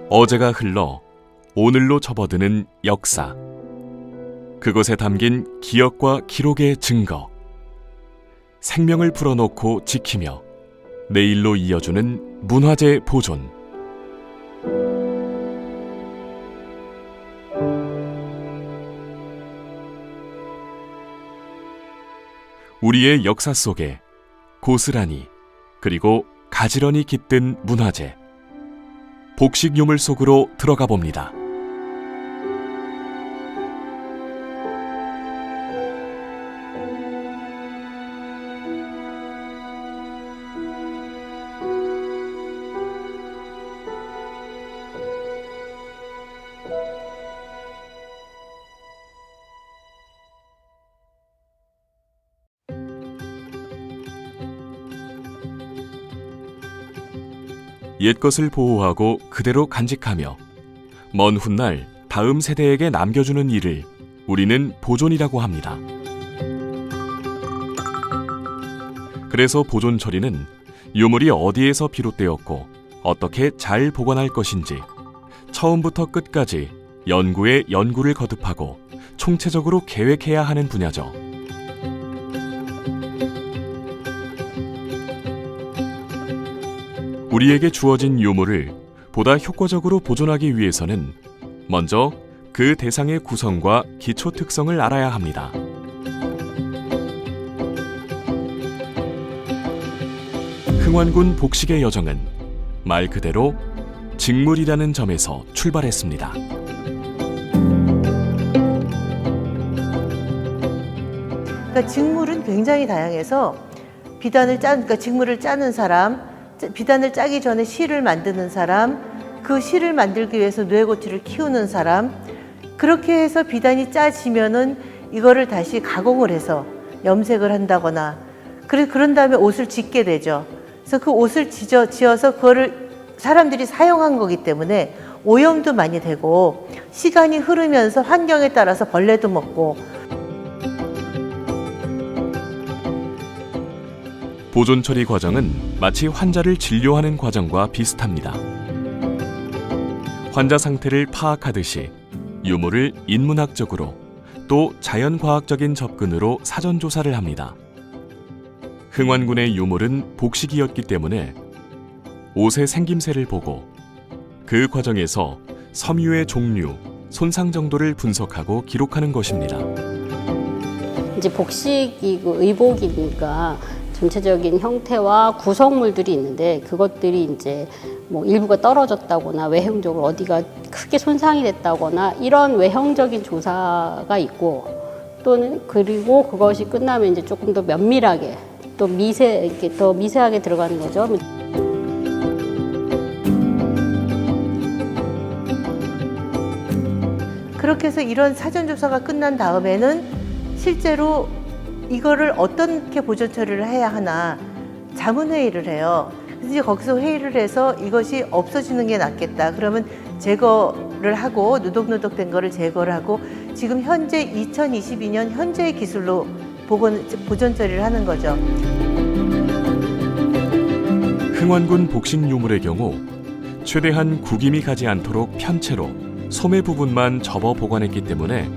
어제가 흘러 오늘로 접어드는 역사. 그것에 담긴 기억과 기록의 증거. 생명을 불어넣고 지키며 내일로 이어주는 문화재 보존. 우리의 역사 속에 고스란히 그리고 가지런히 깃든 문화재. 복식 유물 속으로 들어가 봅니다. 옛것을 보호하고 그대로 간직하며 먼 훗날 다음 세대에게 남겨주는 일을 우리는 보존이라고 합니다. 그래서 보존 처리는 유물이 어디에서 비롯되었고 어떻게 잘 보관할 것인지 처음부터 끝까지 연구에 연구를 거듭하고 총체적으로 계획해야 하는 분야죠. 우리에게 주어진 유물을 보다 효과적으로 보존하기 위해서는 먼저 그 대상의 구성과 기초 특성을 알아야 합니다. 흥완군 복식의 여정은 말 그대로 직물이라는 점에서 출발했습니다. 그러니까 직물은 굉장히 다양해서 그러니까 직물을 짜는 사람, 비단을 짜기 전에 실을 만드는 사람, 그 실을 만들기 위해서 뇌고치를 키우는 사람, 그렇게 해서 비단이 짜지면은 이거를 다시 가공을 해서 염색을 한다거나 그런 다음에 옷을 짓게 되죠. 그래서 그 옷을 지어서 그거를 사람들이 사용한 거기 때문에 오염도 많이 되고 시간이 흐르면서 환경에 따라서 벌레도 먹고. 보존 처리 과정은 마치 환자를 진료하는 과정과 비슷합니다. 환자 상태를 파악하듯이 유물을 인문학적으로 또 자연과학적인 접근으로 사전 조사를 합니다. 흥완군의 유물은 복식이었기 때문에 옷의 생김새를 보고 그 과정에서 섬유의 종류, 손상 정도를 분석하고 기록하는 것입니다. 이제 복식이고 의복이니까 전체적인 형태와 구성물들이 있는데 그것들이 이제 뭐 일부가 떨어졌다거나 외형적으로 어디가 크게 손상이 됐다거나 이런 외형적인 조사가 있고 또는 그리고 그것이 끝나면 이제 조금 더 면밀하게 또 이렇게 더 미세하게 들어가는 거죠. 그렇게 해서 이런 사전 조사가 끝난 다음에는 실제로 이거를 어떻게 보존 처리를 해야 하나 자문회의를 해요. 그래서 이제 거기서 회의를 해서 이것이 없어지는 게 낫겠다. 그러면 제거를 하고 누덕누덕된 거를 제거를 하고 지금 현재 2022년 현재의 기술로 보존 처리를 하는 거죠. 흥완군 복식 유물의 경우 최대한 구김이 가지 않도록 편채로 소매 부분만 접어 보관했기 때문에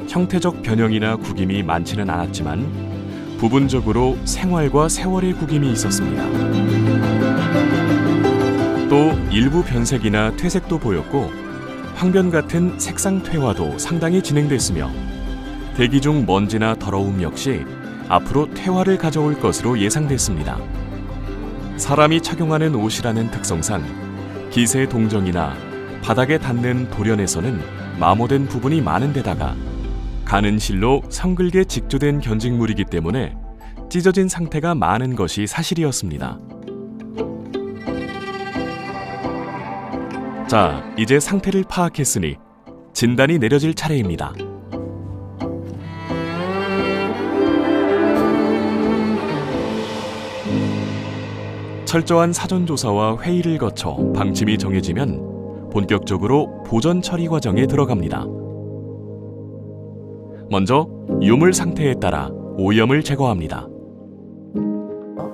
형태적 변형이나 구김이 많지는 않았지만 부분적으로 생활과 세월의 구김이 있었습니다. 또 일부 변색이나 퇴색도 보였고 황변 같은 색상 퇴화도 상당히 진행됐으며 대기 중 먼지나 더러움 역시 앞으로 퇴화를 가져올 것으로 예상됐습니다. 사람이 착용하는 옷이라는 특성상 기세 동정이나 바닥에 닿는 돌연에서는 마모된 부분이 많은 데다가 가는 실로 성글게 직조된 견직물이기 때문에 찢어진 상태가 많은 것이 사실이었습니다. 자, 이제 상태를 파악했으니 진단이 내려질 차례입니다. 철저한 사전조사와 회의를 거쳐 방침이 정해지면 본격적으로 보존 처리 과정에 들어갑니다. 먼저 유물 상태에 따라 오염을 제거합니다.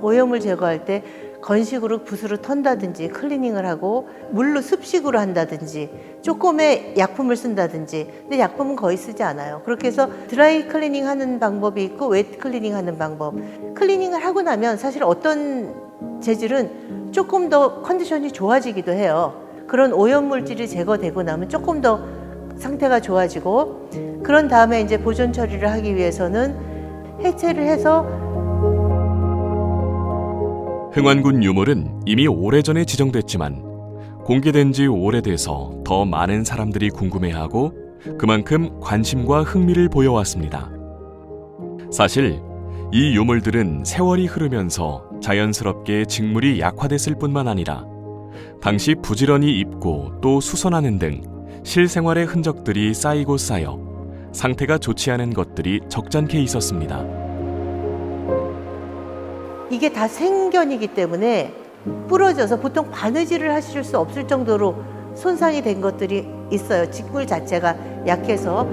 오염을 제거할 때 건식으로 붓으로 턴다든지 클리닝을 하고 물로 습식으로 한다든지 조금의 약품을 쓴다든지, 근데 약품은 거의 쓰지 않아요. 그렇게 해서 드라이 클리닝 하는 방법이 있고 웨트 클리닝 하는 방법. 클리닝을 하고 나면 사실 어떤 재질은 조금 더 컨디션이 좋아지기도 해요. 그런 오염물질이 제거되고 나면 조금 더 상태가 좋아지고, 그런 다음에 이제 보존 처리를 하기 위해서는 해체를 해서. 흥완군 유물은 이미 오래전에 지정됐지만 공개된 지 오래돼서 더 많은 사람들이 궁금해하고 그만큼 관심과 흥미를 보여왔습니다. 사실 이 유물들은 세월이 흐르면서 자연스럽게 직물이 약화됐을 뿐만 아니라 당시 부지런히 입고 또 수선하는 등 실생활의 흔적들이 쌓이고 쌓여 상태가 좋지 않은 것들이 적잖게 있었습니다. 이게 다 생견이기 때문에 부러져서 보통 바느질을 하실 수 없을 정도로 손상이 된 것들이 있어요. 직물 자체가 약해서.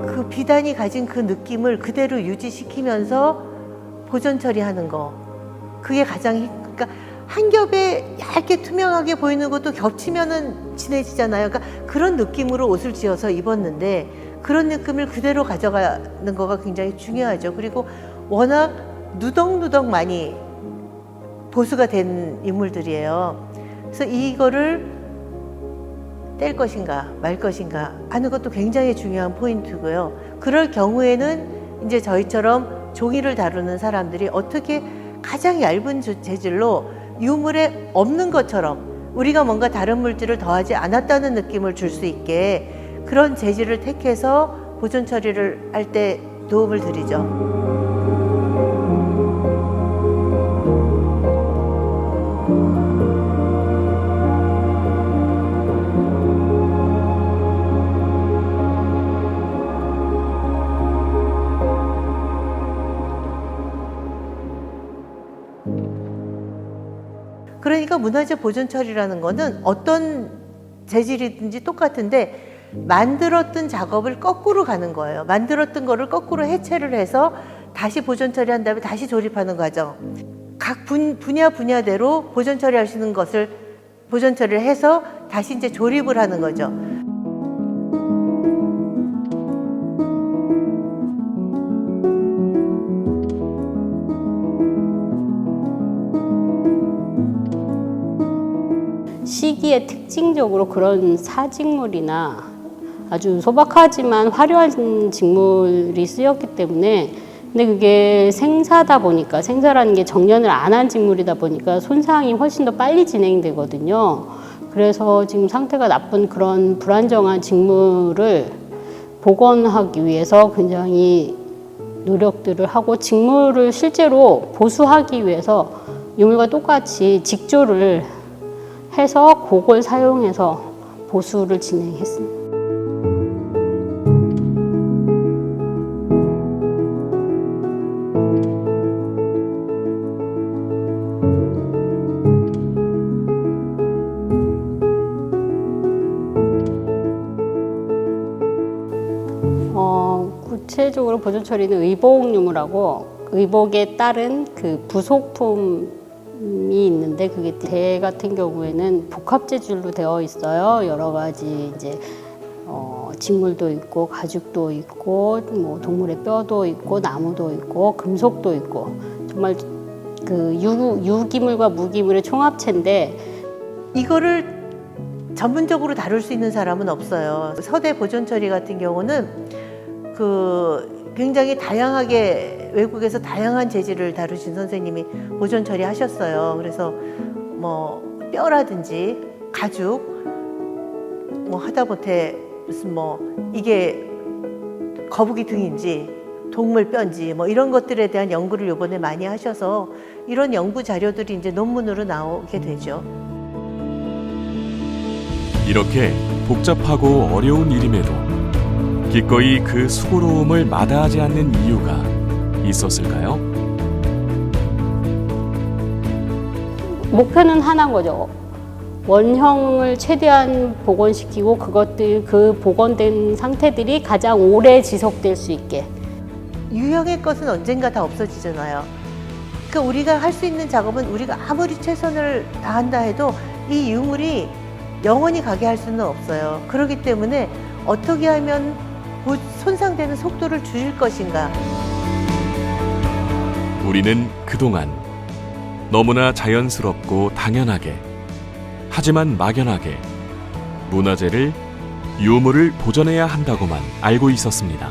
그 비단이 가진 그 느낌을 그대로 유지시키면서 보존 처리하는 거, 그게 가장 그러니까 한 겹에 얇게 투명하게 보이는 것도 겹치면은 진해지잖아요. 그러니까 그런 느낌으로 옷을 지어서 입었는데 그런 느낌을 그대로 가져가는 거가 굉장히 중요하죠. 그리고 워낙 누덕누덕 많이 보수가 된 인물들이에요. 그래서 이거를 뗄 것인가 말 것인가 하는 것도 굉장히 중요한 포인트고요. 그럴 경우에는 이제 저희처럼 종이를 다루는 사람들이 어떻게 가장 얇은 재질로 유물에 없는 것처럼 우리가 뭔가 다른 물질을 더하지 않았다는 느낌을 줄 수 있게 그런 재질을 택해서 보존 처리를 할 때 도움을 드리죠. 그러니까 문화재 보존 처리라는 거는 어떤 재질이든지 똑같은데 만들었던 작업을 거꾸로 가는 거예요. 만들었던 거를 거꾸로 해체를 해서 다시 보존 처리한 다음에 다시 조립하는 과정. 각 분야대로 보존 처리하시는 것을 보존 처리를 해서 다시 이제 조립을 하는 거죠. 시기에 특징적으로 그런 사직물이나 아주 소박하지만 화려한 직물이 쓰였기 때문에, 근데 그게 생사다 보니까, 생사라는 게 정년을 안 한 직물이다 보니까 손상이 훨씬 더 빨리 진행되거든요. 그래서 지금 상태가 나쁜 그런 불안정한 직물을 복원하기 위해서 굉장히 노력들을 하고, 직물을 실제로 보수하기 위해서 유물과 똑같이 직조를 해서 그걸 사용해서 보수를 진행했습니다. 구체적으로 보존 처리는 의복 유물하고 의복에 따른 그 부속품이 있는데, 그게 대 같은 경우에는 복합 재질로 되어 있어요. 여러 가지 이제 직물도 있고 가죽도 있고 뭐 동물의 뼈도 있고 나무도 있고 금속도 있고, 정말 그 유기물과 무기물의 총합체인데, 이거를 전문적으로 다룰 수 있는 사람은 없어요. 서대 보존 처리 같은 경우는 굉장히 다양하게 외국에서 다양한 재질을 다루신 선생님이 보존 처리하셨어요. 그래서 뭐 뼈라든지 가죽 뭐 하다못해 무슨 뭐 이게 거북이 등인지 동물 뼈인지 뭐 이런 것들에 대한 연구를 이번에 많이 하셔서 이런 연구 자료들이 이제 논문으로 나오게 되죠. 이렇게 복잡하고 어려운 일임에도 기꺼이 그 수고로움을 마다하지 않는 이유가 있었을까요? 목표는 하나인 거죠. 원형을 최대한 복원시키고 그 복원된 상태들이 가장 오래 지속될 수 있게. 유형의 것은 언젠가 다 없어지잖아요. 그러니까 우리가 할 수 있는 작업은 우리가 아무리 최선을 다한다 해도 이 유물이 영원히 가게 할 수는 없어요. 그렇기 때문에 어떻게 하면 손상되는 속도를 줄일 것인가. 우리는 그동안 너무나 자연스럽고 당연하게, 하지만 막연하게 문화재를, 유물을 보존해야 한다고만 알고 있었습니다.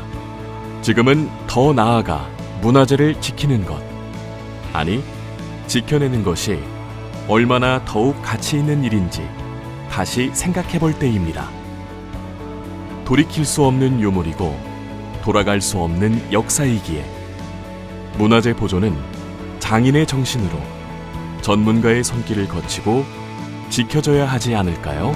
지금은 더 나아가 문화재를 지키는 것, 아니 지켜내는 것이 얼마나 더욱 가치 있는 일인지 다시 생각해 볼 때입니다. 돌이킬 수 없는 유물이고 돌아갈 수 없는 역사이기에 문화재 보존은 장인의 정신으로 전문가의 손길을 거치고 지켜져야 하지 않을까요?